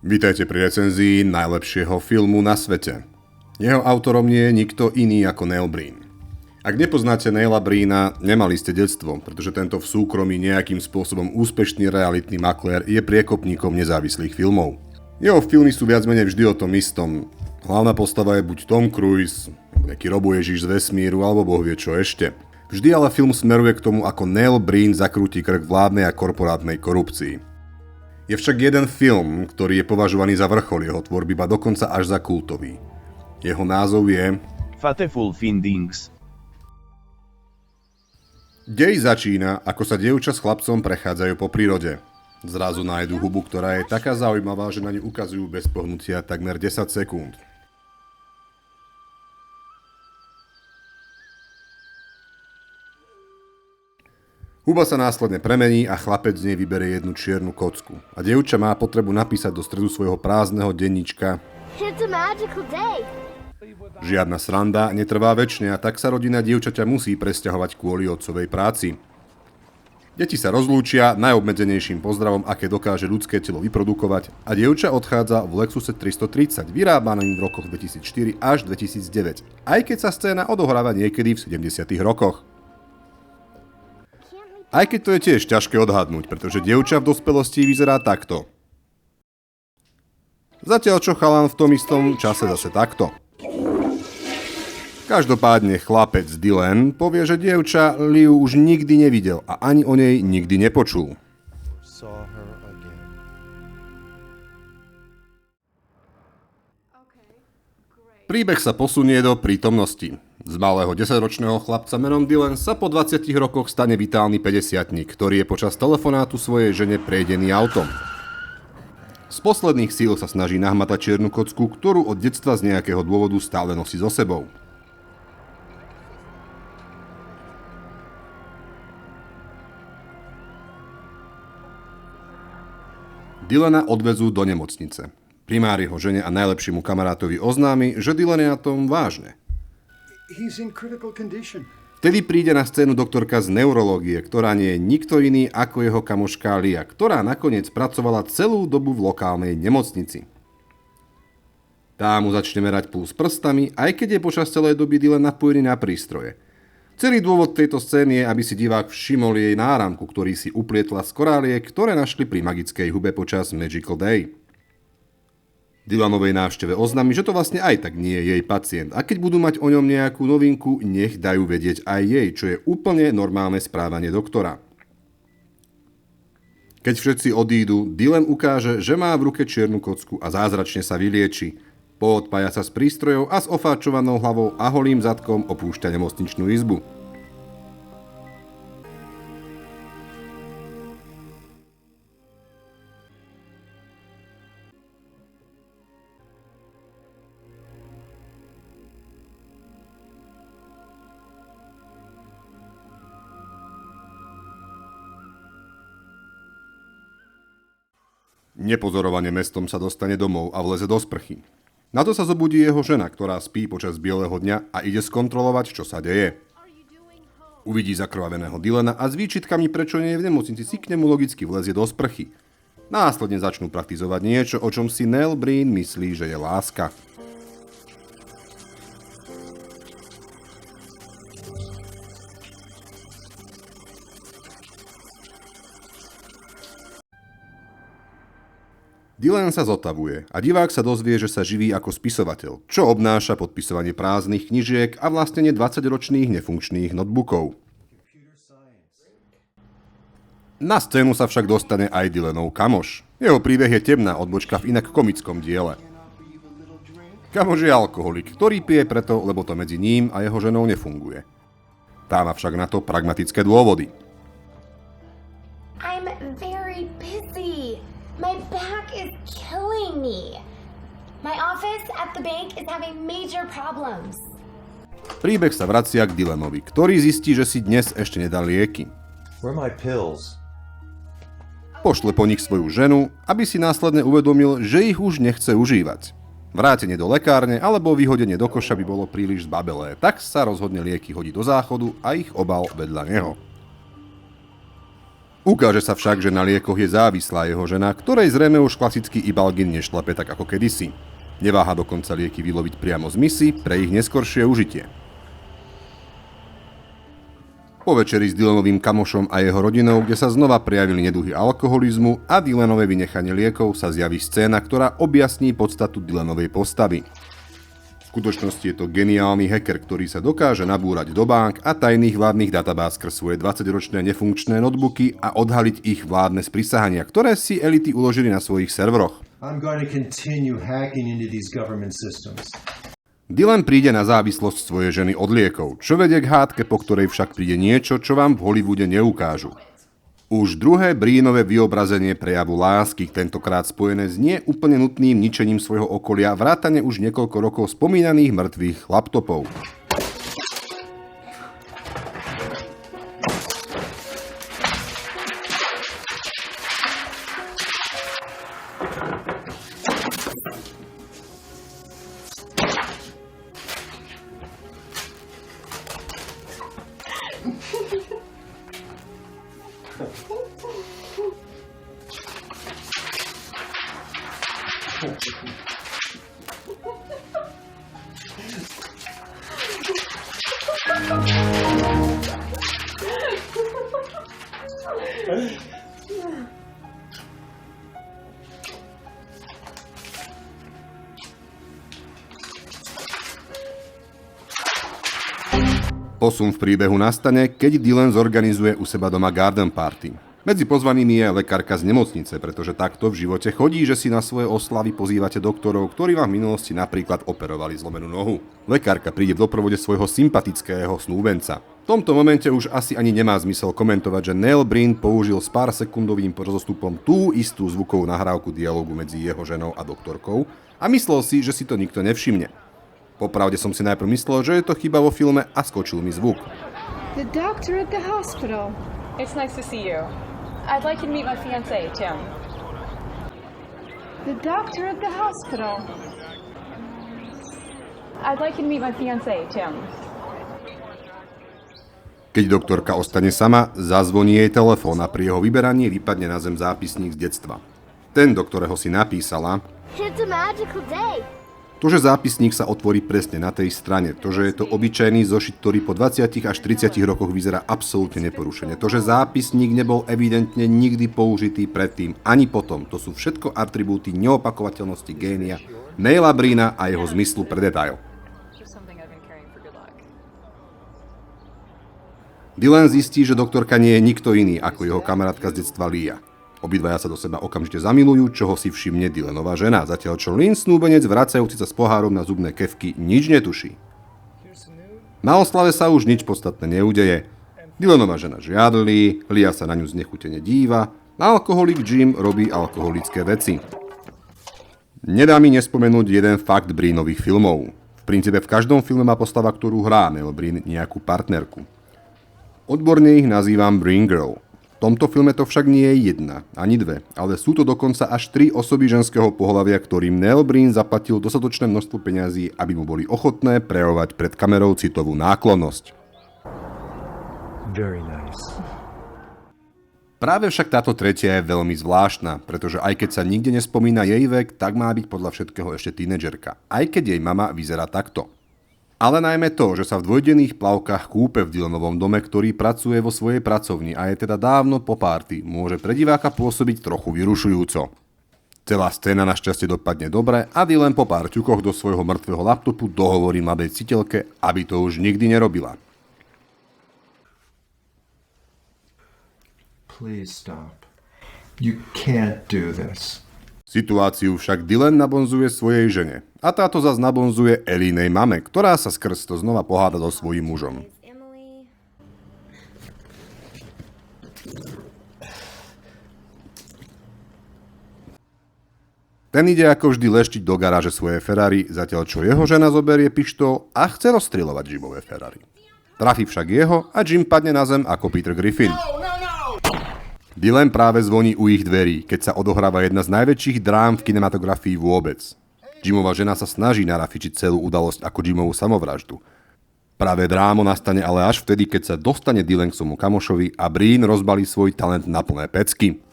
Vítajte pri recenzii najlepšieho filmu na svete. Jeho autorom nie je nikto iný ako Neil Breen. Ak nepoznáte Neila Breena, nemali ste detstvo, pretože tento v súkromí nejakým spôsobom úspešný realitný maklér je priekopníkom nezávislých filmov. Jeho filmy sú viac menej vždy o tom istom. Hlavná postava je buď Tom Cruise, nejaký roboježiš z vesmíru, alebo boh vie čo ešte. Vždy ale film smeruje k tomu, ako Neil Breen zakrúti krk vládnej a korporátnej korupcii. Je však jeden film, ktorý je považovaný za vrchol jeho tvorby, ba dokonca až za kultový. Jeho názov je Fateful Findings. Dej začína, ako sa dievča s chlapcom prechádzajú po prírode. Zrazu nájdu hubu, ktorá je taká zaujímavá, že na ňu ukazujú bez pohnutia takmer 10 sekúnd. Huba sa následne premení a chlapec z nej vyberie jednu čiernu kocku. A dievča má potrebu napísať do stredu svojho prázdneho denníčka: Žiadna sranda netrvá večne a tak sa rodina dievčaťa musí presťahovať kvôli otcovej práci. Deti sa rozlúčia najobmedzenejším pozdravom, aké dokáže ľudské telo vyprodukovať, a dievča odchádza v Lexuse 330, vyrábaný v rokoch 2004 až 2009, aj keď sa scéna odohráva niekedy v 70. rokoch. Aj keď to je tiež ťažké odhadnúť, pretože dievča v dospelosti vyzerá takto. Zatiaľ čo chalan v tom istom čase zase takto. Každopádne chlapec Dylan povie, že dievča Liu už nikdy nevidel a ani o nej nikdy nepočul. Príbeh sa posunie do prítomnosti. Z malého 10-ročného chlapca menom Dylan sa po 20 rokoch stane vitálny 50-tník, ktorý je počas telefonátu svojej žene prejdený autom. Z posledných síl sa snaží nahmatať čiernu kocku, ktorú od detstva z nejakého dôvodu stále nosí so sebou. Dylana odvezú do nemocnice. Primár jeho žene a najlepšiemu kamarátovi oznámi, že Dylan je na tom vážne. Vtedy príde na scénu doktorka z neurológie, ktorá nie je nikto iný ako jeho kamoška Lia, ktorá nakoniec pracovala celú dobu v lokálnej nemocnici. Tá mu začne merať puls prstami, aj keď je počas celej doby Dylan napojený na prístroje. Celý dôvod tejto scény je, aby si divák všimol jej náramku, ktorý si uplietla z koráliek, ktoré našli pri magickej hube počas Magical Day. Dylanovej návšteve oznámi, že to vlastne aj tak nie je jej pacient, a keď budú mať o ňom nejakú novinku, nech dajú vedieť aj jej, čo je úplne normálne správanie doktora. Keď všetci odídu, Dylan ukáže, že má v ruke čiernu kocku a zázračne sa vylieči. Poodpája sa z prístrojov a s ofáčovanou hlavou a holým zadkom opúšťa nemocničnú izbu. Nepozorovane mestom sa dostane domov a vleze do sprchy. Na to sa zobudí jeho žena, ktorá spí počas bieleho dňa a ide skontrolovať, čo sa deje. Uvidí zakrvaveného Dylana a s výčitkami, prečo nie je v nemocnici, si k nemu logicky vlezie do sprchy. Následne začnú praktizovať niečo, o čom si Neil Breen myslí, že je láska. Dylan sa zotavuje a divák sa dozvie, že sa živí ako spisovateľ, čo obnáša podpisovanie prázdnych knižiek a vlastnenie 20-ročných nefunkčných notebookov. Na scénu sa však dostane aj Dylanov kamoš. Jeho príbeh je temná odbočka v inak komickom diele. Kamoš je alkoholik, ktorý pije preto, lebo to medzi ním a jeho ženou nefunguje. Tá má však na to pragmatické dôvody. I'm very busy. My back is killing me. My office at the bank is having major problems. Príbeh sa vracia k Dylanovi, ktorý zistí, že si dnes ešte nedal lieky. Where are my pills? Pošle po nich svoju ženu, aby si následne uvedomil, že ich už nechce užívať. Vrátenie do lekárne alebo vyhodenie do koša by bolo príliš zbabelé, tak sa rozhodne lieky hodiť do záchodu a ich obal vedľa neho. Ukáže sa však, že na liekoch je závislá jeho žena, ktorej zrejme už klasický Ibalgin nešlape tak ako kedysi. Neváha dokonca lieky vyloviť priamo z misy pre ich neskoršie užitie. Po večeri s Dylanovým kamošom a jeho rodinou, kde sa znova prejavili neduhy alkoholizmu a Dylanové vynechanie liekov, sa zjaví scéna, ktorá objasní podstatu Dylanovej postavy. V skutočnosti je to geniálny hacker, ktorý sa dokáže nabúrať do bank a tajných vládnych databáz skrz svoje 20-ročné nefunkčné notebooky a odhaliť ich vládne sprisahania, ktoré si elity uložili na svojich serveroch. I'm going to continue hacking into these government systems. Dylan príde na závislosť svojej ženy od liekov, čo vedie k hádke, po ktorej však príde niečo, čo vám v Hollywoode neukážu. Už druhé Breenové vyobrazenie prejavu lásky, tentokrát spojené s nie úplne nutným ničením svojho okolia, vrátane už niekoľko rokov spomínaných mŕtvych laptopov. Posun v príbehu nastane, keď Dylan zorganizuje u seba doma garden party. Medzi pozvanými je lekárka z nemocnice, pretože takto v živote chodí, že si na svoje oslavy pozývate doktorov, ktorí vám v minulosti napríklad operovali zlomenú nohu. Lekárka príde v doprovode svojho sympatického snúbenca. V tomto momente už asi ani nemá zmysel komentovať, že Neil Breen použil s pár sekundovým rozostupom tú istú zvukovú nahrávku dialógu medzi jeho ženou a doktorkou a myslel si, že si to nikto nevšimne. Popravde som si najprv myslel, že je to chyba vo filme a skočil mi zvuk. The doctor at the hospital. It's nice to see you. I'd like you to meet my fiancé, Tim. The doctor at the hospital. I'd like you to meet my fiancé, Tim. Keď doktorka ostane sama, zazvoní jej telefón a pri jeho vyberaní vypadne na zem zápisník z detstva. Ten, do ktorého si napísala: It's a magical day. To, že zápisník sa otvorí presne na tej strane, to, že je to obyčajný zošit, ktorý po 20 až 30 rokoch vyzerá absolútne neporušene, to, že zápisník nebol evidentne nikdy použitý predtým ani potom, to sú všetko atribúty neopakovateľnosti génia Neila Breena a jeho zmyslu pre detail. Dylan zistí, že doktorka nie je nikto iný ako jeho kamarátka z detstva Leah. Obidvaja sa do seba okamžite zamilujú, čoho si všimne Dylanová žena, zatiaľ čo Lynn, snúbenec vracajúci sa s pohárom na zubné kefky, nič netuší. Na oslave sa už nič podstatné neudeje. Dylanová žena žiadli, Leah sa na ňu znechutene díva, a alkoholik Jim robí alkoholické veci. Nedá mi nespomenúť jeden fakt Breenových filmov. V princípe v každom filme má postava, ktorú hrá Neil Breen, nejakú partnerku. Odborne ich nazývam Breen Girl. V tomto filme to však nie je jedna, ani dve, ale sú to dokonca až 3 osoby ženského pohlavia, ktorým Neil Breen zaplatil dostatočné množstvo peňazí, aby mu boli ochotné prejavovať pred kamerou citovú náklonnosť. Very nice. Práve však táto tretia je veľmi zvláštna, pretože aj keď sa nikde nespomína jej vek, tak má byť podľa všetkého ešte tínedžerka, aj keď jej mama vyzerá takto. Ale najmä to, že sa v dvojdenných plavkách kúpe v Dylanovom dome, ktorý pracuje vo svojej pracovni a je teda dávno po párty, môže pre diváka pôsobiť trochu vyrušujúco. Celá scéna našťastie dopadne dobre a Dylan po pár ťukoch do svojho mŕtvého laptopu dohovorí mladej citeľke, aby to už nikdy nerobila. Please stop. You can't do this. Situáciu však Dylan nabonzuje svojej žene a táto zas nabonzuje Elinej mame, ktorá sa skrz to znova poháda so svojím mužom. Ten ide ako vždy leštiť do garáže svoje Ferrari, zatiaľ čo jeho žena zoberie pištol a chce rozstreľovať Jimové Ferrari. Trafí však jeho a Jim padne na zem ako Peter Griffin. Dylan práve zvoní u ich dverí, keď sa odohráva jedna z najväčších drám v kinematografii vôbec. Jimová žena sa snaží narafičiť celú udalosť ako Jimovú samovraždu. Práve drámo nastane ale až vtedy, keď sa dostane Dylan k svojmu kamošovi a Breen rozbalí svoj talent na plné pecky.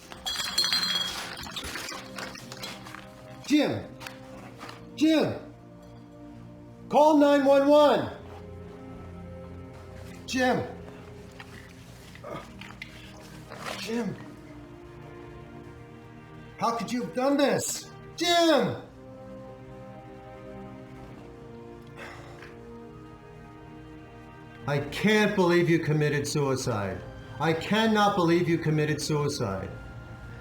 Jim! Jim! Call 911! Jim! Jim! How could you have done this? Jim! I can't believe you committed suicide. I cannot believe you committed suicide.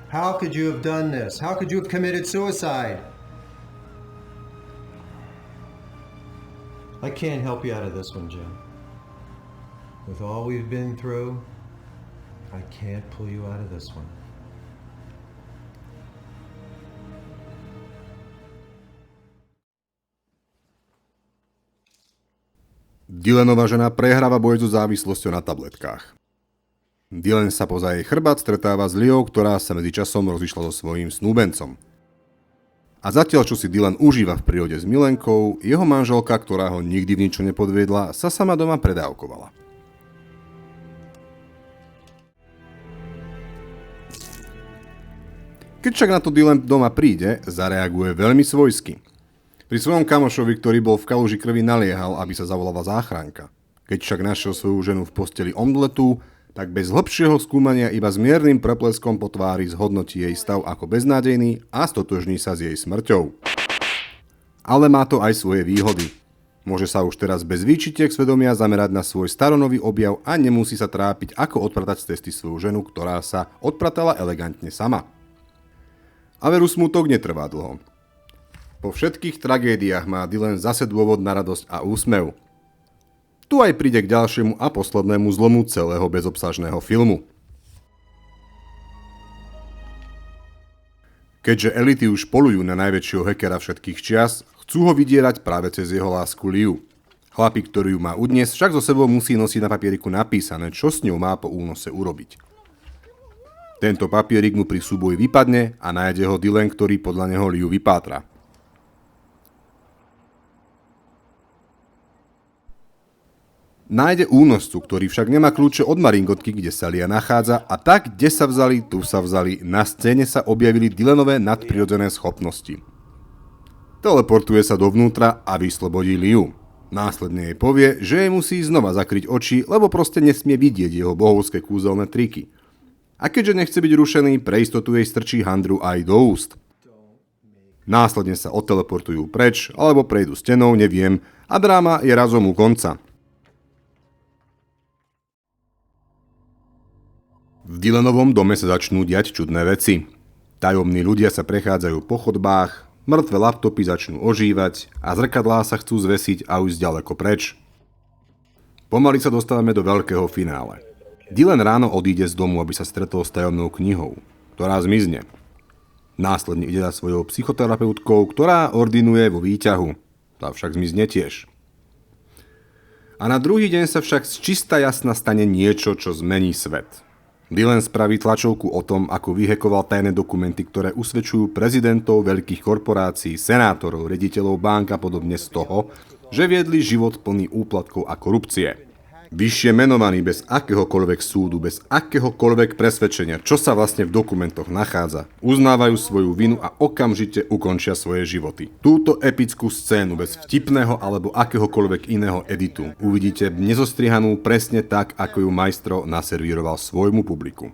How could you have done this? How could you have committed suicide? I can't help you out of this one, Jim. With all we've been through, I can't pull you out of this one. Dylanova žena prehráva boj so závislosťou na tabletkách. Dylan sa poza jej chrbát stretáva s Liou, ktorá sa medzičasom rozišla so svojím snúbencom. A zatiaľ, čo si Dylan užíva v prírode s milenkou, jeho manželka, ktorá ho nikdy v ničom nepodviedla, sa sama doma predávkovala. Keď však na to Dylan doma príde, zareaguje veľmi svojsky. Pri svojom kamošovi, ktorý bol v kaluži krvi, naliehal, aby sa zavolala záchranka. Keď však našiel svoju ženu v posteli omdletú, tak bez hlbšieho skúmania iba s miernym prepleskom po tvári zhodnotí jej stav ako beznádejný a stotožní sa s jej smrťou. Ale má to aj svoje výhody. Môže sa už teraz bez výčitiek svedomia zamerať na svoj staronový objav a nemusí sa trápiť, ako odpratať z cesty svoju ženu, ktorá sa odpratala elegantne sama. A veru smutok netrvá dlho. Po všetkých tragédiách má Dylan zase dôvod na radosť a úsmev. Tu aj príde k ďalšiemu a poslednému zlomu celého bezobsažného filmu. Keďže elity už polujú na najväčšieho hackera všetkých čias, chcú ho vydierať práve cez jeho lásku Liu. Chlapík, ktorý ju má udnes, však so sebou musí nosiť na papieriku napísané, čo s ňou má po únose urobiť. Tento papierik mu pri súboji vypadne a nájde ho Dylan, ktorý podľa neho Liu vypátra. Nájde únoscu, ktorý však nemá kľúče od maringotky, kde sa Lia nachádza, a tak, kde sa vzali, tu sa vzali, na scéne sa objavili Dylanové nadprirodzené schopnosti. Teleportuje sa dovnútra a vyslobodí Liu. Následne jej povie, že jej musí znova zakryť oči, lebo proste nesmie vidieť jeho bohovské kúzelné triky. A keďže nechce byť rušený, pre istotu jej strčí handru aj do úst. Následne sa odteleportujú preč, alebo prejdu stenou, neviem, a dráma je razom u konca. V Dylanovom dome sa začnú diať čudné veci. Tajomní ľudia sa prechádzajú po chodbách, mŕtve laptopy začnú ožívať a zrkadlá sa chcú zvesiť a ujsť ďaleko preč. Pomaly sa dostávame do veľkého finále. Dylan ráno odíde z domu, aby sa stretol s tajomnou knihou, ktorá zmizne. Následne ide za svojou psychoterapeutkou, ktorá ordinuje vo výťahu. Tá však zmizne tiež. A na druhý deň sa však z čista jasna stane niečo, čo zmení svet. Dylan spraví tlačovku o tom, ako vyhekoval tajné dokumenty, ktoré usvedčujú prezidentov veľkých korporácií, senátorov, riaditeľov bank a podobne z toho, že viedli život plný úplatkov a korupcie. Vyššie menovaní bez akéhokoľvek súdu, bez akéhokoľvek presvedčenia, čo sa vlastne v dokumentoch nachádza, uznávajú svoju vinu a okamžite ukončia svoje životy. Túto epickú scénu bez vtipného alebo akéhokoľvek iného editu uvidíte nezostrihanú presne tak, ako ju majstro naservíroval svojmu publiku.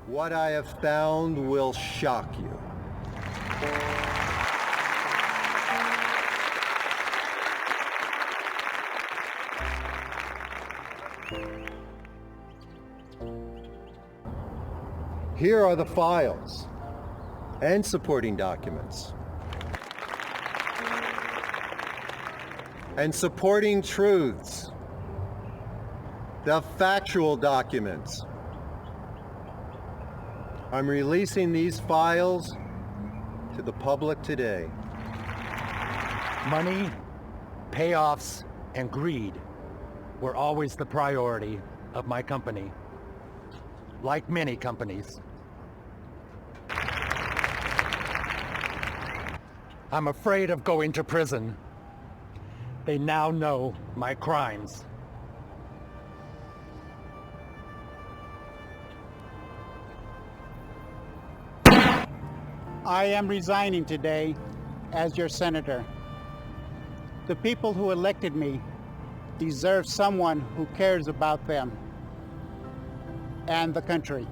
What I have found will shock you. Here are the files and supporting documents and supporting truths, the factual documents. I'm releasing these files to the public today. Money, payoffs, and greed were always the priority of my company, like many companies. I'm afraid of going to prison. They now know my crimes. I am resigning today as your senator. The people who elected me deserve someone who cares about them and the country.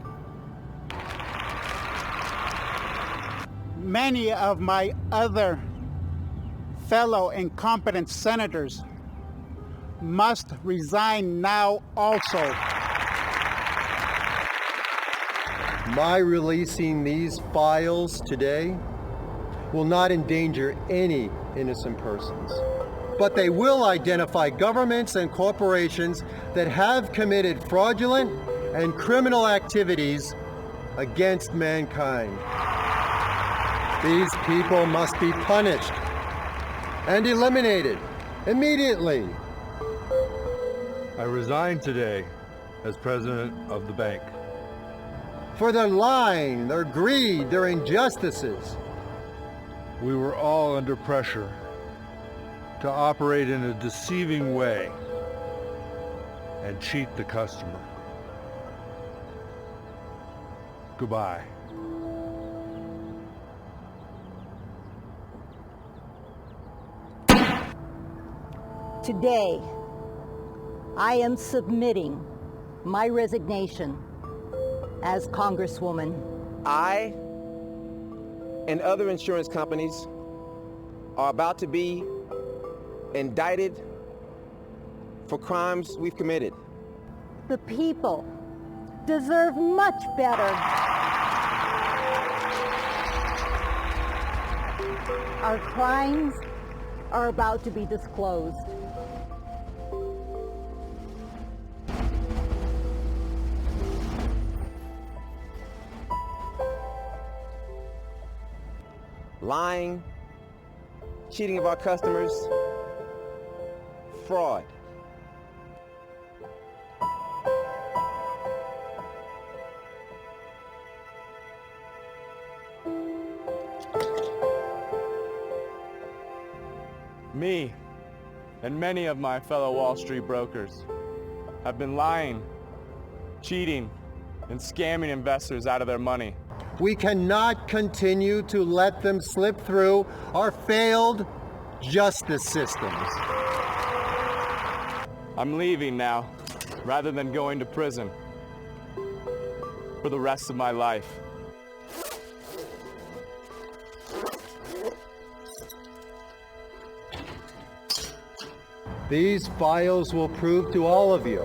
Many of my other fellow incompetent senators must resign now also. My releasing these files today will not endanger any innocent persons, but they will identify governments and corporations that have committed fraudulent and criminal activities against mankind. These people must be punished and eliminated immediately. I resign today as president of the bank. For their lying, their greed, their injustices. We were all under pressure to operate in a deceiving way and cheat the customer. Goodbye. Today, I am submitting my resignation as Congresswoman. I and other insurance companies are about to be indicted for crimes we've committed. The people deserve much better. Our crimes are about to be disclosed. Lying, cheating of our customers, fraud. Me and many of my fellow Wall Street brokers have been lying, cheating, and scamming investors out of their money. We cannot continue to let them slip through our failed justice systems. I'm leaving now, rather than going to prison for the rest of my life. These files will prove to all of you,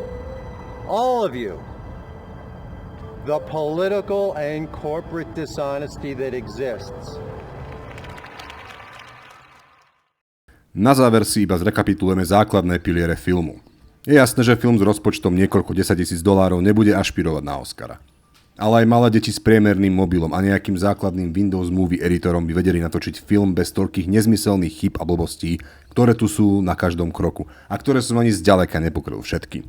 the political and corporate dishonesty that exists. Na záver si iba zrekapitulujeme základné piliere filmu. Je jasné, že film s rozpočtom niekoľko $10,000 nebude ašpirovať na Oscara. Ale aj malé deti s priemerným mobilom a nejakým základným Windows Movie editorom by vedeli natočiť film bez toľkých nezmyselných chýb a blbostí, ktoré tu sú na každom kroku a ktoré som ani zďaleka nepokryl všetky.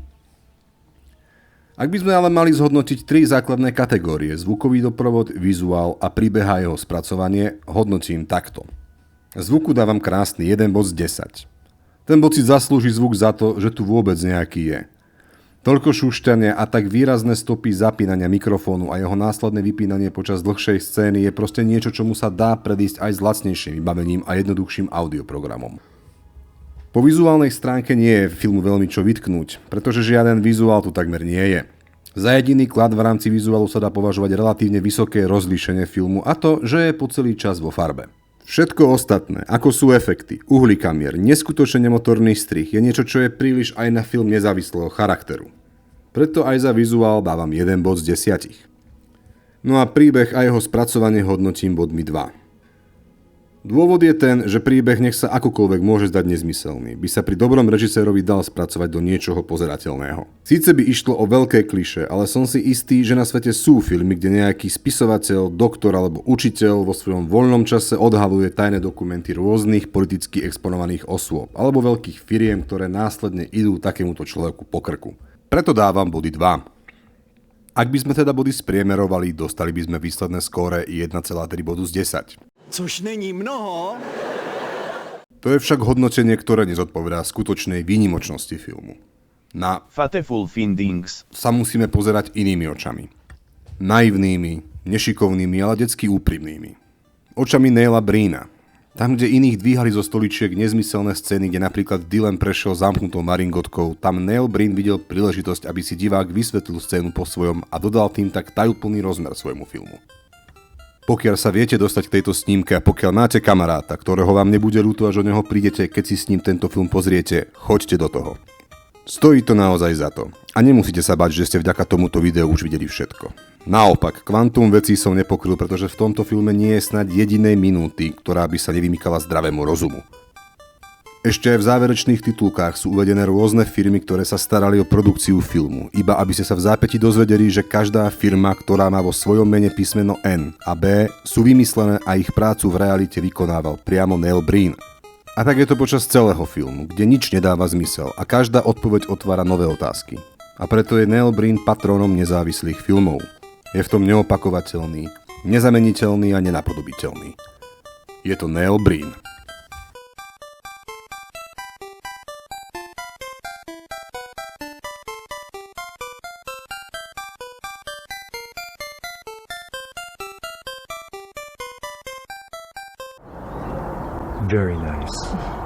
Ak by sme ale mali zhodnotiť 3 základné kategórie, zvukový doprovod, vizuál a príbeh a jeho spracovanie, hodnotím takto. Zvuku dávam krásny 1 bod z 10. Ten bod si zaslúži zvuk za to, že tu vôbec nejaký je. Toľko šušťania a tak výrazné stopy zapínania mikrofónu a jeho následné vypínanie počas dlhšej scény je proste niečo, čomu sa dá predísť aj s lacnejším vybavením a jednoduchším audioprogramom. Po vizuálnej stránke nie je filmu veľmi čo vytknúť, pretože žiaden vizuál tu takmer nie je. Za jediný klad v rámci vizuálu sa dá považovať relatívne vysoké rozlíšenie filmu a to, že je po celý čas vo farbe. Všetko ostatné, ako sú efekty, uhlíkamier, neskutočne nemotorný strih, je niečo, čo je príliš aj na film nezávislého charakteru. Preto aj za vizuál dávam 1 bod z 10. No a príbeh a jeho spracovanie hodnotím bodmi 2. Dôvod je ten, že príbeh nech sa akokoľvek môže zdať nezmyselný, by sa pri dobrom režisérovi dal spracovať do niečoho pozerateľného. Síce by išlo o veľké klišé, ale som si istý, že na svete sú filmy, kde nejaký spisovateľ, doktor alebo učiteľ vo svojom voľnom čase odhaluje tajné dokumenty rôznych politicky exponovaných osôb alebo veľkých firiem, ktoré následne idú takémuto človeku po krku. Preto dávam body 2. Ak by sme teda body spriemerovali, dostali by sme výsledné skóre 1,3 bodu z 10. Což není mnoho. To je však hodnotenie, ktoré nezodpovedá skutočnej výnimočnosti filmu. Na Fateful Findings sa musíme pozerať inými očami. Naivnými, nešikovnými, ale detsky úprimnými. Očami Neila Breena. Tam, kde iných dvíhali zo stoličiek nezmyselné scény, kde napríklad Dylan prešiel zamknutou maringotkou, tam Neil Breen videl príležitosť, aby si divák vysvetlil scénu po svojom a dodal tým tak tajúplný rozmer svojmu filmu. Pokiaľ sa viete dostať k tejto snímke a pokiaľ máte kamaráta, ktorého vám nebude ľúto, až o neho prídete, keď si s ním tento film pozriete, choďte do toho. Stojí to naozaj za to. A nemusíte sa bať, že ste vďaka tomuto videu už videli všetko. Naopak, kvantum vecí som nepokryl, pretože v tomto filme nie je snáď jedinej minúty, ktorá by sa nevymykala zdravému rozumu. Ešte aj v záverečných titulkách sú uvedené rôzne firmy, ktoré sa starali o produkciu filmu, iba aby ste sa v zápäti dozvedeli, že každá firma, ktorá má vo svojom mene písmeno N a B, sú vymyslené a ich prácu v realite vykonával priamo Neil Breen. A tak je to počas celého filmu, kde nič nedáva zmysel a každá odpoveď otvára nové otázky. A preto je Neil Breen patrónom nezávislých filmov. Je v tom neopakovateľný, nezameniteľný a nenapodobiteľný. Je to Neil Breen. Very nice.